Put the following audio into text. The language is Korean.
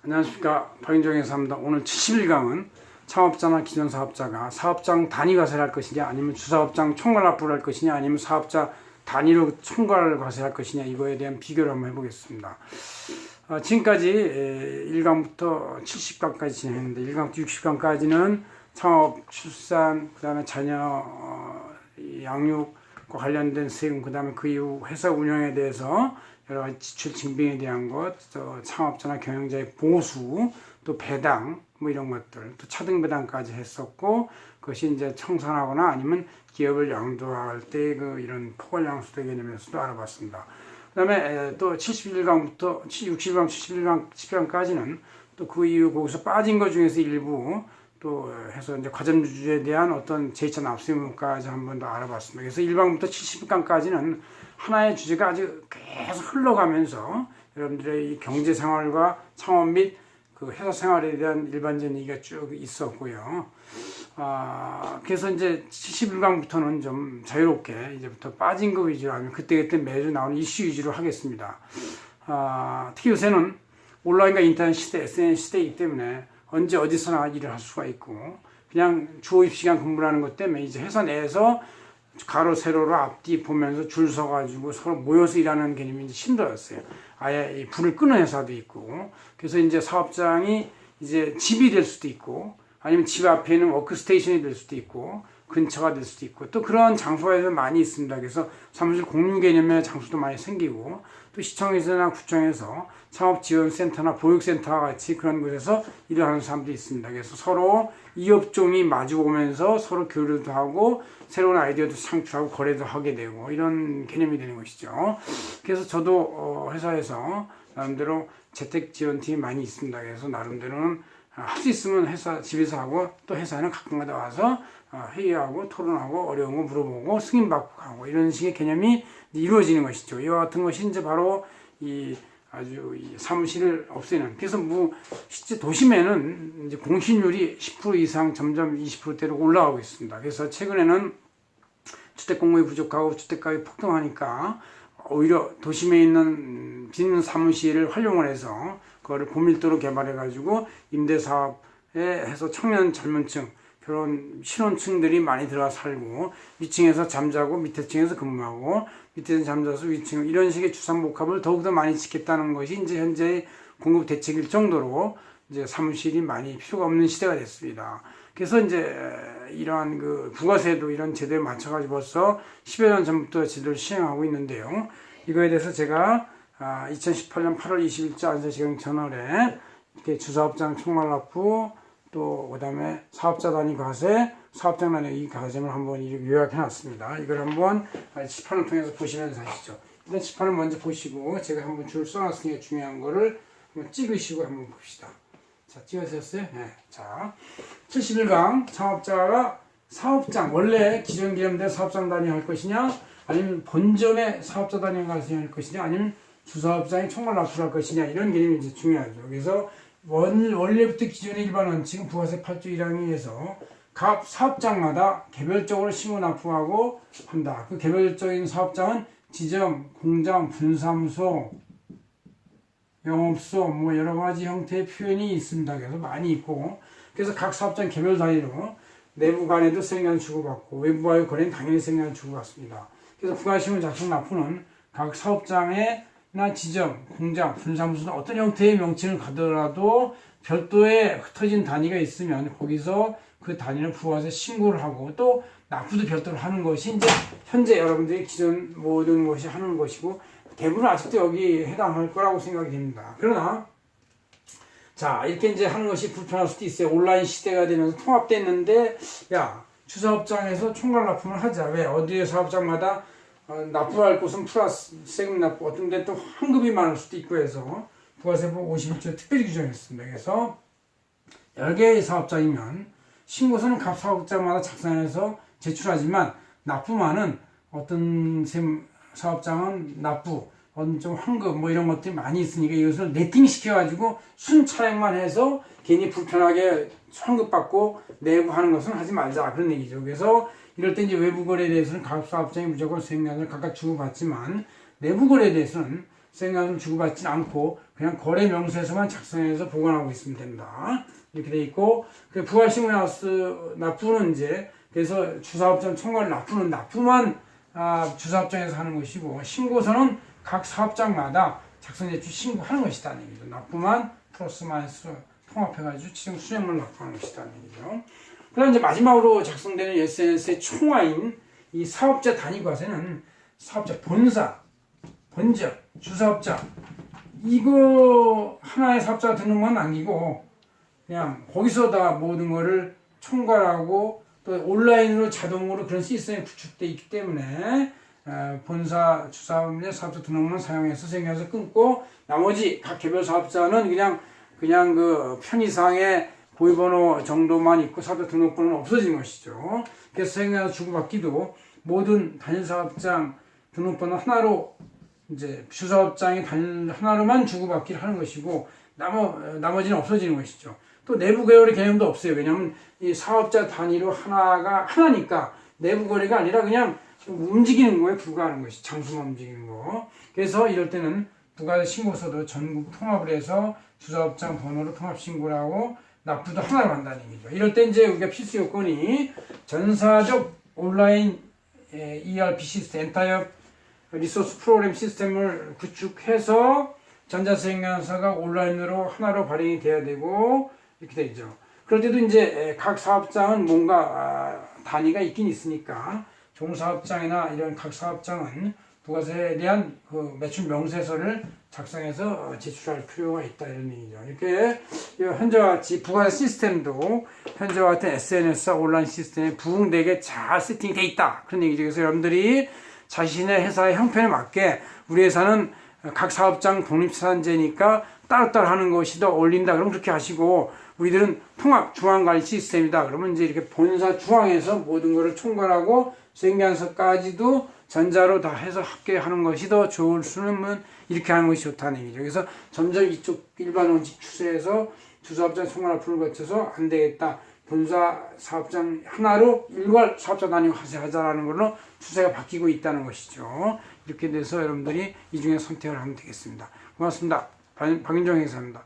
안녕하십니까. 박인종에서 합니다. 오늘 71강은 창업자나 기존 사업자가 사업장 단위 과세를 할 것이냐, 아니면 주사업장 총괄 납부를 할 것이냐, 아니면 사업자 단위로 총괄 과세할 것이냐, 이거에 대한 비교를 한번 해보겠습니다. 지금까지 1강부터 70강까지 진행했는데 1강부터 60강까지는 창업, 출산, 그 다음에 자녀 양육과 관련된 세금, 그 다음에 그 이후 회사 운영에 대해서 여러 가지 지출 증빙에 대한 것, 또 창업자나 경영자의 보수, 또 배당, 뭐 이런 것들, 또 차등 배당까지 했었고, 그것이 이제 청산하거나 아니면 기업을 양도할 때 그 이런 포괄 양수대 개념에서도 알아봤습니다. 그 다음에 또 71강부터 60강, 71강, 70강까지는 또 그 이후 거기서 빠진 것 중에서 일부 또 해서 이제 과점주주에 대한 어떤 제2차 납세 의무까지 한 번 더 알아봤습니다. 그래서 1강부터 70강까지는 하나의 주제가 아주 계속 흘러가면서 여러분들의 이 경제 생활과 창업 및 그 회사 생활에 대한 일반적인 얘기가 쭉 있었고요. 그래서 이제 71강부터는 좀 자유롭게 이제부터 빠진 거 위주로 하면 그때그때 매주 나오는 이슈 위주로 하겠습니다. 특히 요새는 온라인과 인터넷 시대, SNS 시대이기 때문에 언제 어디서나 일을 할 수가 있고, 그냥 주어입시간 근무라는 것 때문에 이제 회사 내에서 가로 세로로 앞뒤 보면서 줄 서가지고 서로 모여서 일하는 개념이 이제 힘들었어요. 아예 이 불을 끄는 회사도 있고, 그래서 이제 사업장이 이제 집이 될 수도 있고, 아니면 집 앞에 있는 워크스테이션이 될 수도 있고, 근처가 될 수도 있고, 또 그런 장소에서 많이 있습니다. 그래서 사무실 공유 개념의 장소도 많이 생기고, 또 시청에서나 구청에서 창업지원센터나 보육센터와 같이 그런 곳에서 일을 하는 사람도 있습니다. 그래서 서로 이 업종이 마주 오면서 서로 교류도 하고 새로운 아이디어도 창출하고 거래도 하게 되고 이런 개념이 되는 것이죠. 그래서 저도 회사에서 나름대로 재택지원팀이 많이 있습니다. 그래서 나름대로는 할 수 있으면 회사 집에서 하고, 또 회사는 가끔가다 와서 회의하고 토론하고 어려운 거 물어보고 승인받고 가고 이런 식의 개념이 이루어지는 것이죠. 이와 같은 것이 이제 바로 이 아주 이 사무실을 없애는. 그래서 실제 도심에는 이제 공실률이 10% 이상 점점 20%대로 올라가고 있습니다. 그래서 최근에는 주택 공급이 부족하고 주택가격이 폭등하니까 오히려 도심에 있는 빈 사무실을 활용을 해서 그거를 고밀도로 개발해 가지고 임대사업에 해서 청년 젊은층, 그런 신혼층들이 많이 들어가 살고, 위층에서 잠자고 밑에 층에서 근무하고, 밑에서 잠자서 위층, 이런 식의 주상복합을 더욱더 많이 짓겠다는 것이 이제 현재의 공급 대책일 정도로 이제 사무실이 많이 필요가 없는 시대가 됐습니다. 그래서 이제 이러한 그 부가세도 이런 제도에 맞춰가지고 벌써 10여 년 전부터 제도를 시행하고 있는데요. 이거에 대해서 제가 2018년 8월 20일자 안서시경 저널에 이렇게 주사업장 총괄 납부, 또 그다음에 사업자 단위 과세, 사업장 단위 과세를 한번 이렇게 요약해 놨습니다. 이걸 한번 시판을 통해서 보시면서 하시죠. 일단 시판을 먼저 보시고 제가 한번 줄 써놨으니까 중요한 거를 한번 찍으시고 한번 봅시다. 자, 찍으셨어요? 네. 자, 71강 창업자가 사업장, 원래 기존 개념대로 사업장 단위 할 것이냐, 아니면 본전의 사업자 단위 과세 할 것이냐, 아니면 주사업장이 총괄 납부할 것이냐, 이런 개념이 이제 중요하죠. 그래서 원래부터 기존의 일반 원칙은 부가세 8조 1항에 의해서 각 사업장마다 개별적으로 신고 납부하고 한다. 그 개별적인 사업장은 지점, 공장, 분사무소, 영업소, 뭐 여러 가지 형태의 표현이 있습니다. 그래서 많이 있고, 그래서 각 사업장 개별 단위로 내부 간에도 세금을 주고받고, 외부와의 거래는 당연히 세금을 주고받습니다. 그래서 부가세금 작성 납부는 각 사업장의 나 지점, 공장, 분사무소는 어떤 형태의 명칭을 가더라도 별도의 흩어진 단위가 있으면 거기서 그 단위를 부가세 신고를 하고, 또 납부도 별도로 하는 것이 이제 현재 여러분들이 기존 모든 것이 하는 것이고, 대부분 아직도 여기 해당할 거라고 생각이 됩니다. 그러나 자, 이렇게 이제 하는 것이 불편할 수도 있어요. 온라인 시대가 되면서 통합됐는데, 야, 주사업장에서 총괄 납품을 하자. 왜? 어디의 사업장마다 납부할 곳은 플러스 세금 납부, 어떤 데 또 환급이 많을 수도 있고 해서 부가세법 51조에 특별히 규정했습니다. 그래서 10개의 사업장이면 신고서는 각 사업장마다 작성해서 제출하지만 납부만은 어떤 사업장은 납부, 어떤 좀 환급 뭐 이런 것들이 많이 있으니까 이것을 네팅 시켜가지고 순차액만 해서 괜히 불편하게 환급받고 내부하는 것은 하지 말자, 그런 얘기죠. 그래서 이럴 때 이제 외부 거래에 대해서는 각 사업장이 무조건 수익량을 각각 주고받지만, 내부 거래에 대해서는 생각은 주고받지 않고 그냥 거래 명세서만 작성해서 보관하고 있으면 된다. 이렇게 돼 있고, 그 부가신고하우스 납부는 이제 그래서 주사업장 총괄 납부만 주사업장에서 하는 것이고, 신고서는 각 사업장마다 작성 제출 신고하는 것이다. 얘기죠. 납부만 플러스 마이너스 통합해가지고 지정 수령을 납부하는 것이다. 얘기죠. 그다음 이제 마지막으로 작성되는 SNS의 총화인 이 사업자 단위 과세는 사업자 본사, 본적, 주사업자 이거 하나의 사업자가 드는 건 아니고 그냥 거기서 다 모든 거를 총괄하고 또 온라인으로 자동으로 그런 시스템이 구축되어 있기 때문에 본사, 주사업의 사업자 등록만 사용해서 생겨서 끊고 나머지 각 개별 사업자는 그냥 그 편의상의 보유번호 정도만 있고 사업자 등록번호는 없어진 것이죠. 그래서 생겨서 주고받기도 모든 단일 사업장 등록번호 하나로 이제 주사업장의 단일 하나로만 주고받기를 하는 것이고 나머지는 없어지는 것이죠. 또 내부 계열의 개념도 없어요. 왜냐하면 이 사업자 단위로 하나니까 내부 거래가 아니라 그냥 움직이는 거에 불과하는 것이 장수만 움직이는 거. 그래서 이럴 때는 부가세 신고서도 전국 통합을 해서 주사업장 번호로 통합 신고를 하고 납부도 하나로 한다는 얘기죠. 이럴 때 이제 우리가 필수 요건이 전사적 온라인 ERP 시스템, 엔타이어 리소스 프로그램 시스템을 구축해서 전자생산서가 온라인으로 하나로 발행이 돼야 되고 이렇게 되죠. 그럴 때도 이제 각 사업장은 뭔가 단위가 있긴 있으니까 종사업장이나 이런 각 사업장은 부가세에 대한 그 매출 명세서를 작성해서 제출할 필요가 있다 이런 얘기죠. 이렇게 현재와 같이 부가세 시스템도 현재와 같은 SNS와 온라인 시스템에 부응되게 잘 세팅되어 있다 그런 얘기죠. 그래서 여러분들이 자신의 회사의 형편에 맞게 우리 회사는 각 사업장 독립자산제니까 따로따로 하는 것이 더 어울린다 그러면 그렇게 하시고, 우리들은 통합 중앙관리 시스템이다 그러면 이제 이렇게 본사 중앙에서 모든 것을 총괄하고 수행계약서까지도 전자로 다 해서 합계하는 것이 더 좋을 수는 이렇게 하는 것이 좋다는 얘기죠. 그래서 점점 이쪽 일반 원칙 추세에서 주사업장 총괄 앞으로 거쳐서 안 되겠다. 본사 사업장 하나로 일괄 사업자 단위 하자라는 걸로 추세가 바뀌고 있다는 것이죠. 이렇게 돼서 여러분들이 이 중에 선택을 하면 되겠습니다. 고맙습니다. 박윤정 회사입니다.